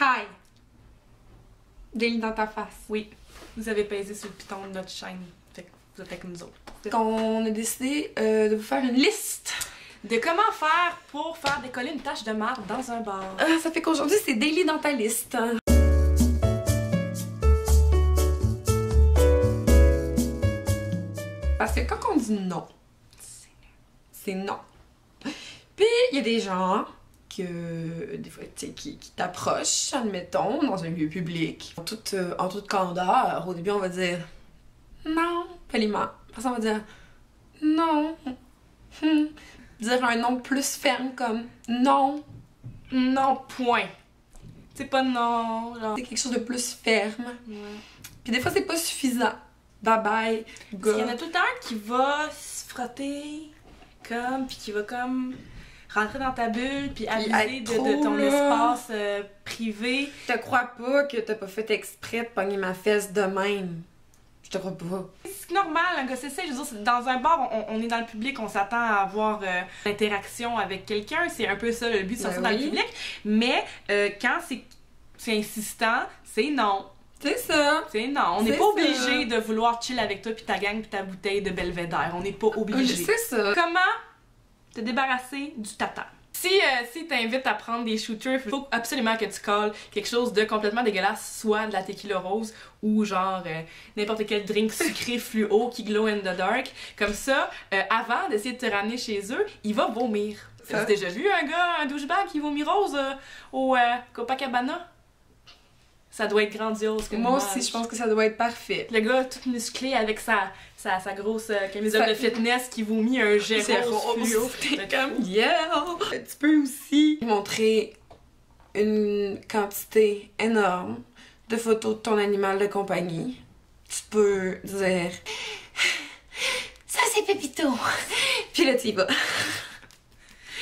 Hi! Daily dans ta face. Oui, vous avez pesé sur le piton de notre chaîne. Fait que vous êtes avec nous autres. On a décidé de vous faire une liste. De comment faire pour faire décoller une tache de marde dans un bar. Ça fait qu'aujourd'hui, c'est Daily dans ta liste. Parce que quand on dit non, c'est non. Puis, il y a des gens des fois, qui t'approchent, admettons, dans un lieu public. En toute candeur, au début, on va dire non, poliment. Après ça, on va dire non. Dire un non plus ferme comme non. Non, point. C'est pas non, genre. C'est quelque chose de plus ferme. Ouais. Puis des fois, c'est pas suffisant. Bye bye, Parce qu'il y en a tout le temps un qui va se frotter comme, puis qui va comme rentrer dans ta bulle, puis abuser de ton espace privé. Je te crois pas que t'as pas fait exprès de pogner ma fesse de même. Je te crois pas. C'est normal, un gars, c'est ça. Je veux dire, dans un bar, on est dans le public, on s'attend à avoir l'interaction avec quelqu'un. C'est un peu ça le but de sortir dans le public. Mais quand c'est insistant, c'est non. C'est ça. C'est non. On n'est pas obligé de vouloir chill avec toi, puis ta gang, puis ta bouteille de Belvédère. On n'est pas obligé. C'est ça. Comment te débarrasser du tata? Si t'invites à prendre des shooters, il faut absolument que tu colles quelque chose de complètement dégueulasse, soit de la tequila rose ou genre n'importe quel drink sucré fluo qui glow in the dark. Comme ça, avant d'essayer de te ramener chez eux, il va vomir. T'as déjà vu un douchebag qui vomit rose au Copacabana? Ça doit être grandiose. Moi aussi, je pense que ça doit être parfait. Le gars tout musclé avec sa grosse camisole de fitness qui vomit un jet rose fluo. T'es comme yeah! Tu peux aussi montrer une quantité énorme de photos de ton animal de compagnie. Tu peux dire ça c'est Pépito! Puis là tu y vas.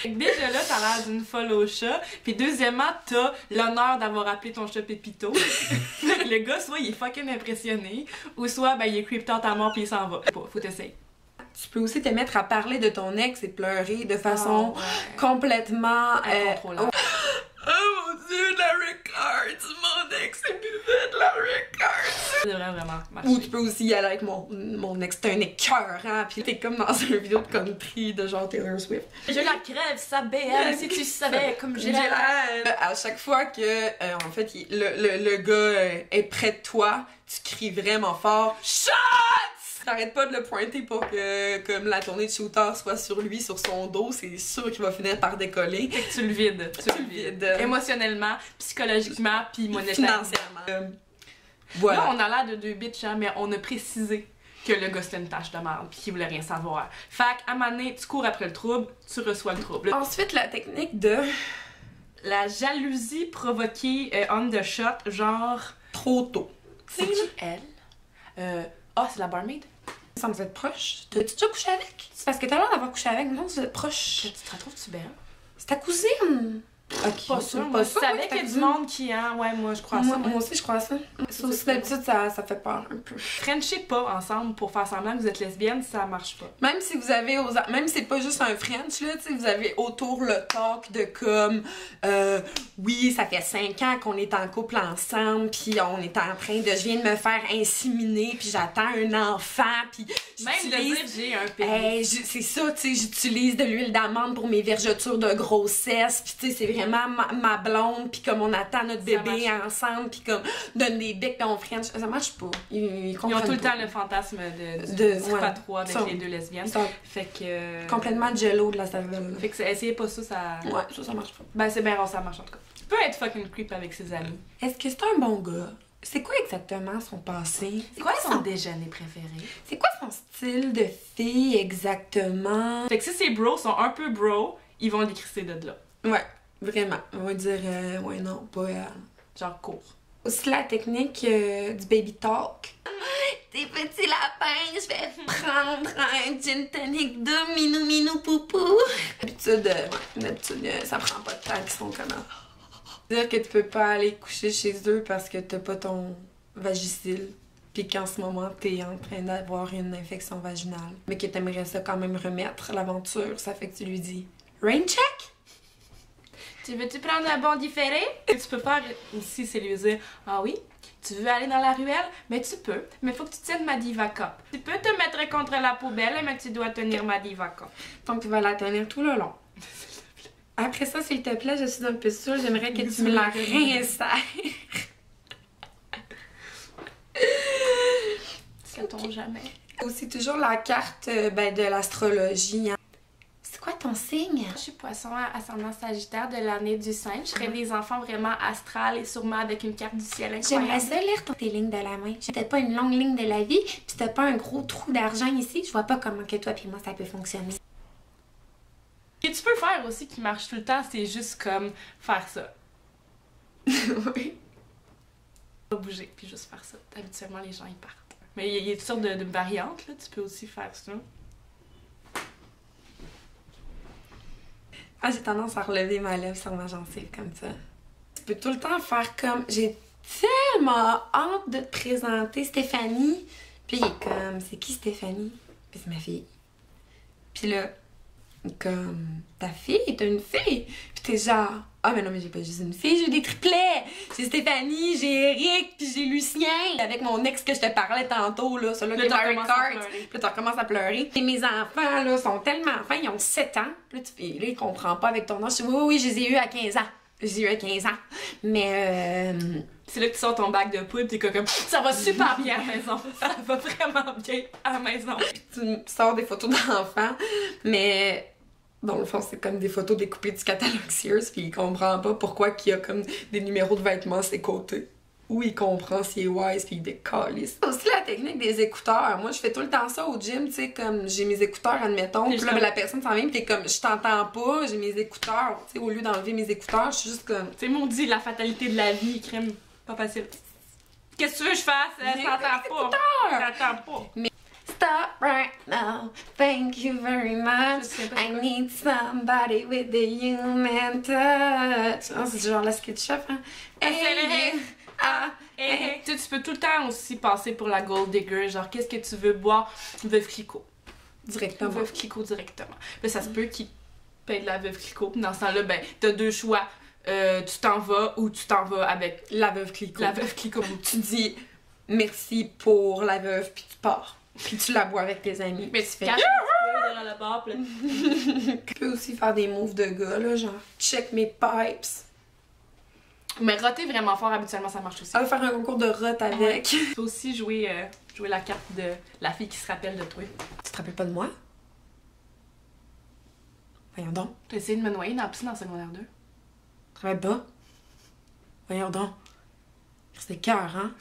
Déjà là, t'as l'air d'une folle au chat. Puis deuxièmement, t'as l'honneur d'avoir appelé ton chat Pépito. Le gars, soit il est fucking impressionné, ou soit ben, il est creeped out à mort puis il s'en va. Faut t'essayer. Tu peux aussi te mettre à parler de ton ex et pleurer de façon complètement incontrôlable. Oh mon dieu, la Ricard! Mon ex est buvette, la Ricard! Ça devrait vraiment marcher. Ou tu peux aussi y aller avec mon ex, t'es un écœurant, pis t'es comme dans une vidéo de country de genre Taylor Swift. Je la crève, sa BM, si tu savais comme j'ai la haine. À chaque fois que, en fait, le gars est près de toi, tu cries vraiment fort « Shots! » T'arrêtes pas de le pointer pour que comme la tournée de shooter soit sur lui, sur son dos, c'est sûr qu'il va finir par décoller. Fait que tu le vides. Tu le vides. Émotionnellement, psychologiquement, puis monétairement. Financièrement. Voilà. Là, on a l'air de deux bitches, hein, mais on a précisé que le gars c'était une tache de merde puis qu'il voulait rien savoir. Fait qu'à un moment donné, tu cours après le trouble, tu reçois le trouble. Ensuite, la technique de la jalousie provoquée on the shot, genre trop tôt. C'est qui elle? C'est la barmaid? Ça me fait proche. T'as-tu déjà couché avec? C'est parce que t'as l'air d'avoir couché avec. Non, vous êtes proche. Tu te retrouves-tu belle? C'est ta cousine. Ok. Pas sûr. Moi, je savais qu'il y a du monde qui, hein? Ouais, moi, je crois ça. Moi aussi, je crois ça. Ça aussi, d'habitude, ça fait peur un peu. Frenchez pas ensemble pour faire semblant que vous êtes lesbienne, ça marche pas. Même si vous avez, même si c'est pas juste un French, là, tu sais, vous avez autour le talk de comme, oui, ça fait 5 ans qu'on est en couple ensemble, puis on est en train de, je viens de me faire inséminer, puis j'attends un enfant, puis même de dire j'ai un pénis. C'est ça, tu sais, j'utilise de l'huile d'amande pour mes vergetures de grossesse, puis tu sais, c'est vraiment ma blonde, puis comme on attend notre bébé ensemble, puis comme donne des becs, puis on French, ça marche pas. Ils ont tout le temps le fantasme du trip à trois avec les deux lesbiennes. Fait que... complètement jello de la savelle. Fait que essayez pas ça, Ouais, ça marche pas. Ben c'est bien rare, ça marche en tout cas. Tu peux être fucking creep avec ses amis. Est-ce que c'est un bon gars? C'est quoi exactement son passé? C'est quoi son déjeuner préféré? C'est quoi son style de fille exactement? Fait que si ses bros sont un peu bros, ils vont l'écrisser de là. Ouais, vraiment. On va dire, ouais, non, pas... Genre court. Aussi la technique du baby talk. Tes petits lapins, je vais prendre un gin tonic de minou poupou. D'habitude, ça prend pas de temps qu'ils sont comme... Dire que tu peux pas aller coucher chez eux parce que t'as pas ton vagicile, pis qu'en ce moment t'es en train d'avoir une infection vaginale, mais que t'aimerais ça quand même remettre l'aventure, ça fait que tu lui dis « Rain check? » Tu veux-tu prendre un bon différé? Ce que tu peux faire aussi, c'est lui dire, ah oui, tu veux aller dans la ruelle? Mais tu peux, mais faut que tu tiennes ma Diva Cup. Tu peux te mettre contre la poubelle, mais tu dois tenir ma Diva Cup. Donc, tu vas la tenir tout le long. Après ça, s'il te plaît, je suis un peu sûre, j'aimerais que tu me la réinsères. Sait-on jamais. Aussi, toujours la carte de l'astrologie. Hein. C'est quoi ton signe? Je suis poisson ascendant sagittaire de l'année du singe. Je serais des enfants vraiment astrales et sûrement avec une carte du ciel incroyable. J'aimerais ça lire tes lignes de la main. J'ai peut-être pas une longue ligne de la vie, puis t'as pas un gros trou d'argent ici. Je vois pas comment que toi puis moi ça peut fonctionner. Ce que tu peux faire aussi qui marche tout le temps, c'est juste comme faire ça. Oui. Pas bouger, puis juste faire ça. Habituellement, les gens, ils partent. Mais il y a toutes sortes de variantes, là. Tu peux aussi faire ça. Ah, j'ai tendance à relever ma lèvre sur ma gencive comme ça. Tu peux tout le temps faire comme... J'ai tellement hâte de te présenter Stéphanie. Puis il est comme... C'est qui Stéphanie? Puis c'est ma fille. Puis là, comme... Ta fille? T'as une fille? Puis t'es genre... Ah, mais non, mais j'ai pas juste une fille, j'ai des triplets! J'ai Stéphanie, j'ai Eric, puis j'ai Lucien! Avec mon ex que je te parlais tantôt, là, celui-là qui est Mario Kart. Puis tu recommences à pleurer. Et mes enfants, là, sont tellement fins, ils ont 7 ans. Puis là, ils comprennent pas avec ton âge. Je dis, oui, je les ai eus à 15 ans. Je les ai eus à 15 ans. Mais, C'est là que tu sors ton bac de poudre, t'es comme ça va super bien à la maison. Ça va vraiment bien à la maison. Puis tu sors des photos d'enfants, mais... Dans le fond, c'est comme des photos découpées du catalogue Sears, puis il comprend pas pourquoi qu'il y a comme des numéros de vêtements à ses côtés. Ou il comprend s'il est wise, puis il décalisse. Aussi la technique des écouteurs. Moi, je fais tout le temps ça au gym, tu sais, comme j'ai mes écouteurs, admettons, puis là, la personne s'en vient, puis t'es comme, je t'entends pas, j'ai mes écouteurs. Tu sais, au lieu d'enlever mes écouteurs, je suis juste comme... Tu sais, maudit, la fatalité de la vie, crime, pas facile. Qu'est-ce que tu veux que je fasse? T'entends pas. T'entends pas. Mais stop right now. Thank you very much. I need somebody with the human touch. Oh, c'est genre la SketchUp, hein? Tu peux tout le temps aussi passer pour la gold digger. Genre, qu'est-ce que tu veux boire? Veuve Clicquot. Directement. Veuve Clicquot directement. Là, ça se peut qu'il paye de la Veuve Clicquot. Dans ce temps-là, ben, t'as deux choix. Tu t'en vas ou tu t'en vas avec la Veuve Clicquot. La Veuve Clicquot. Tu dis merci pour la veuve, puis tu pars. Puis tu la bois avec tes amis. Mais tu fais caches derrière la barre, pis là. Tu peux aussi faire des moves de gars, là, genre check mes pipes. Mais roter vraiment fort, habituellement, ça marche aussi. Ah, faire un concours de rot avec. Tu peux aussi jouer la carte de la fille qui se rappelle de toi. Tu te rappelles pas de moi? Voyons donc. T'as essayé de me noyer dans la piscine en secondaire 2? Tu te rappelles pas? Voyons donc. C'est cœur, hein?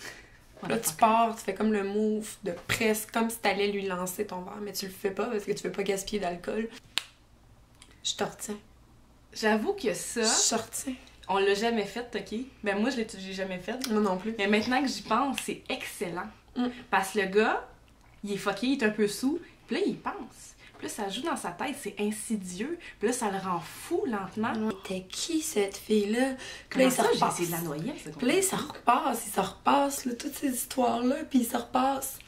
Là, tu pars, tu fais comme le move de presque, comme si t'allais lui lancer ton verre, mais tu le fais pas parce que tu veux pas gaspiller d'alcool. Je te retiens. J'avoue que ça... Je te retiens. On l'a jamais fait, ok? Ben moi, j'ai jamais fait. Moi non plus. Mais maintenant que j'y pense, c'est excellent. Parce que le gars, il est fucké, il est un peu sous, puis là, il pense. Puis là, ça joue dans sa tête, c'est insidieux. Puis là, ça le rend fou lentement. T'es qui, cette fille-là? Puis là, j'ai essayé de la noyer. Puis là, il se repasse, là, toutes ces histoires-là, puis il se repasse.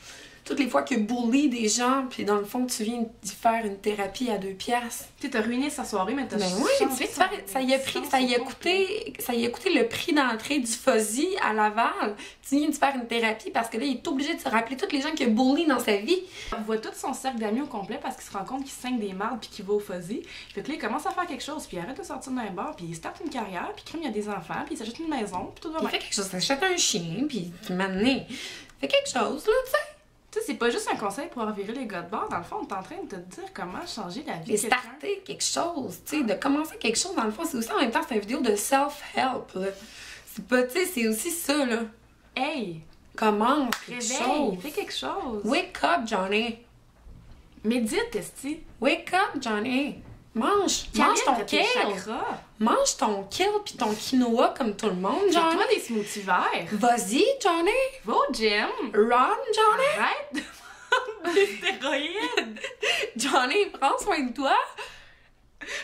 Toutes les fois qu'il bully des gens, puis dans le fond, tu viens d'y faire une thérapie à 2 piastres. Tu sais, t'as ruiné sa soirée, mais t'as oui, tu sais, ça y a coûté le prix d'entrée du Fuzzy à Laval. Tu viens de faire une thérapie parce que là, il est obligé de se rappeler toutes les gens qu'il a bully dans sa vie. Il voit tout son cercle d'amis au complet parce qu'il se rend compte qu'il saigne des mardes puis qu'il va au Fuzzy. Fait que là, il commence à faire quelque chose, puis il arrête de sortir d'un bar, puis il starte une carrière, puis crime, il y a des enfants, puis il s'achète une maison, puis tout va bien. Il fait quelque chose, il s'achète un chien, puis maintenant, il fait quelque chose, là, tu sais. Tu sais, c'est pas juste un conseil pour revirer les gars de bord. Dans le fond, on est en train de te dire comment changer la vie de quelqu'un. Et starter quelque chose, tu sais, de commencer quelque chose, dans le fond, c'est aussi en même temps, c'est une vidéo de self-help, là. C'est pas, tu sais, c'est aussi ça, là. Hey! Commence quelque chose. Fais quelque chose. Wake up, Johnny. Médite, Esti. Wake up, Johnny. Mange ton kale. Mange ton kale pis ton quinoa comme tout le monde, Johnny. Fais-toi des smoothies verts. Vas-y, Johnny. Va au gym. Run, Johnny. Arrête de prendre des stéroïdes. Johnny, prends soin de toi.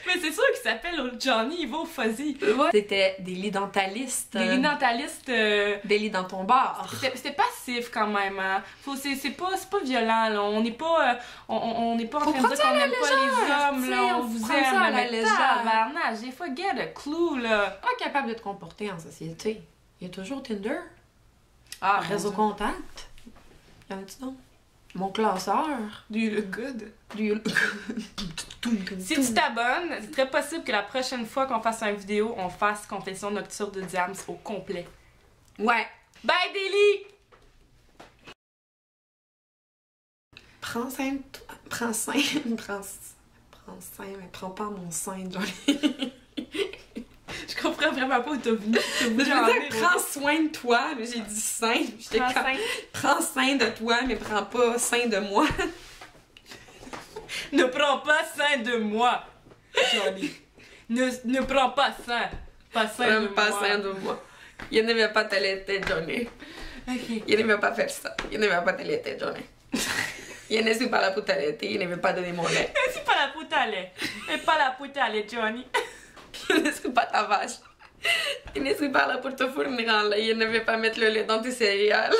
Mais c'est sûr qu'il s'appelle Johnny, il va au Fuzzy. Ouais. C'était des lits dentalistes. Des lits dentalistes. Des lits dans ton bar. C'était passif quand même, hein. C'est pas violent, là. On n'est pas, on n'est pas en train de dire qu'on aime pas les hommes, là. On vous aime, ça à la mais légère. tabarnak, des fois, get a clue, là. Pas capable de te comporter en société. Il y a toujours Tinder. Ah, Réseau contact. Y en a-tu donc? Mon classeur. Do you look good? Du... Si tu t'abonnes, c'est très possible que la prochaine fois qu'on fasse une vidéo, on fasse Confession nocturne de Diams au complet. Ouais. Bye, Daily! Prends soin de toi. Prends soin. Prends soin, mais prends pas mon sein, Johnny. Je comprends vraiment pas où t'as venu. Je veux dire, prends soin de toi, mais j'ai dit sein. Prends soin de toi, mais prends pas soin de moi. Ne prends pas soin de moi, Johnny. Ne prends pas soin. Pas soin de moi. Pas soin de moi. Je ne vais pas t'allaiter, Johnny. Ok. Je ne vais pas faire ça. Je ne vais pas t'allaiter, Johnny. Je ne suis pas là pour t'allaiter. Je ne vais pas donner mon lait. Je suis pas la pute à lait. Et pas la pute à lait, Johnny. Je ne suis pas ta vache. Je ne suis pas là pour te fournir en lait. Je ne vais pas mettre le lait dans tes céréales.